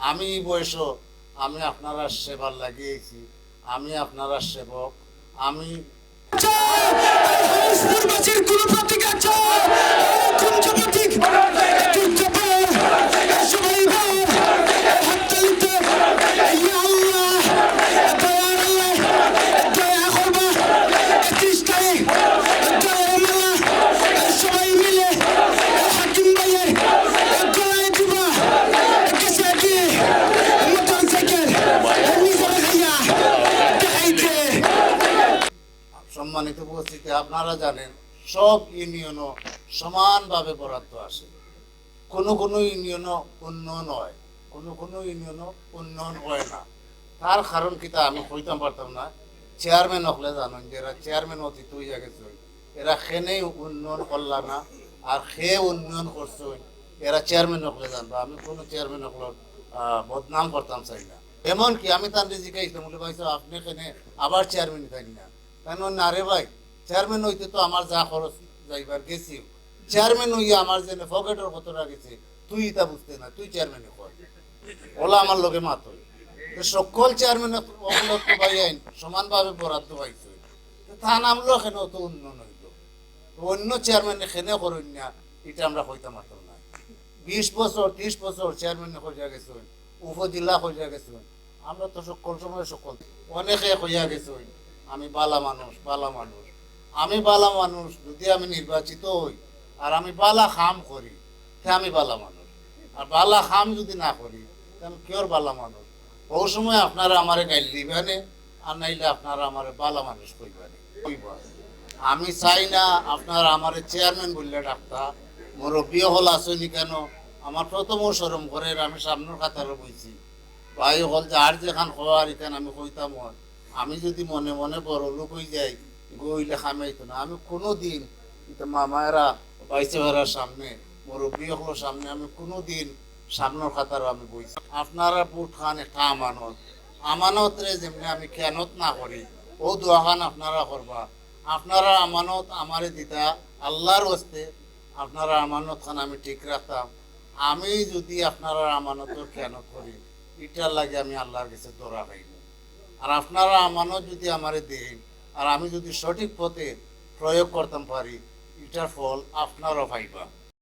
আমি এই বয়সও আমি আপনারা সেবার লাগিয়েছি, আমি আপনারা সেবক, আমি কোন প্রতীক আছে কোন প্রতীক সবাই হাততালিতে ইয়া আল্লাহ দয়া আল্লাহ দয়া করবা 31 তারিখ দয়া সবাই মিলে হাকিম ভাইয়ের গলায় দিবা কেসে দিয়ে মোটরসাইকেল নিজের খাইয়া দেখাইতে। সম্মানিত উপস্থিতি, আপনারা জানেন সব ইউনিয়নও সমানভাবে বরাদ্দ আসে। কোনো কোনো ইউনিয়নও উন্নয়ন হয়, কোনো কোনো ইউনিয়নও উন্নয়ন হয় না। তার কারণ কিতা আমি কইতাম পারতাম না। চেয়ারম্যান হলে জানেন যে এরা চেয়ারম্যান অতীত হইয়া গেছে, এরা খেনেই উন্নয়ন করলা না, আর খেয়ে উন্নয়ন করছে এরা চেয়ারম্যান হলে জানবো। আমি কোনো চেয়ারম্যান হল বদনাম করতাম চাই না। এমনকি আমি তার জিজ্ঞাসা বলে ভাই আপনি এখানে আবার চেয়ারম্যান তাই না, কেন না রে ভাই, চেয়ারম্যান হইতে তো আমার যা খরচ যাইবার গেছি, চেয়ারম্যান হইয়া আমার যে পকেটের কতটা গেছে তুই তা বুঝতে না, তুই চেয়ারম্যানে কর ওলা আমার লোকে মাত। সকল চেয়ারম্যান ভাই আইন সমানভাবে বরাদ্দ পাইছে, তা নামলো এখানে অত উন্নয়ন হইল, অন্য চেয়ারম্যান এখানে করেন না, এটা আমরা হইতে পারতাম না। 20 বছর 30 বছর চেয়ারম্যান হইয়া গেছে, উপজেলা হইয়া গেছে, আমরা তো সকল সময় সকল অনেকে হইয়া গেছে। আমি বালা মানুষ, বালা মানুষ, আমি বালা মানুষ যদি আমি নির্বাচিত হই আর আমি বালা খাম করি তা আমি বালা মানুষ, আর বালা খাম যদি না করি আমি কেউর বালা মানুষ। বহু সময় আপনারা আমারে গাইল দিবেন, আর নাইলে আপনারা আমারে বালা মানুষ কইবেন। আমি চাই না আপনারা আমারে চেয়ারম্যান বললে ডাক্তার মুরব্বী হল আসেনি কেন, আমার প্রথম শরম করে আমি সামনের কাতারে বইছি ভাই হল যে আর যেখান হওয়ার এখানে আমি কইতাম হয়। আমি যদি মনে মনে বড় লোক হয়ে যাই গইলে খামাইতো না। আমি কোনো দিন মামায়েরা বাইসে ভাড়ার সামনে মুরব্বী হলোর সামনে আমি কোনো দিন সামনের খাতার আমি বইছি। আপনারা বুট খান একটা আমানত, আমানত রে যেমনি আমি খেয়ানত না করি ও দোয়া খান আপনারা করবা। আপনারা আমানত আমারে দিতা আল্লাহর হস্তে, আপনারা আমানত খান আমি ঠিক রাখতাম। আমি যদি আপনারা আমানতের খেয়ানত করি এটার লাগে আমি আল্লাহর কাছে দৌড়া খাইব। আর আপনারা আমানত যদি আমারে দেন আর আমি যদি সঠিক পথে প্রয়োগ করতাম পারি এটার ফল আপনারাও পাইবা।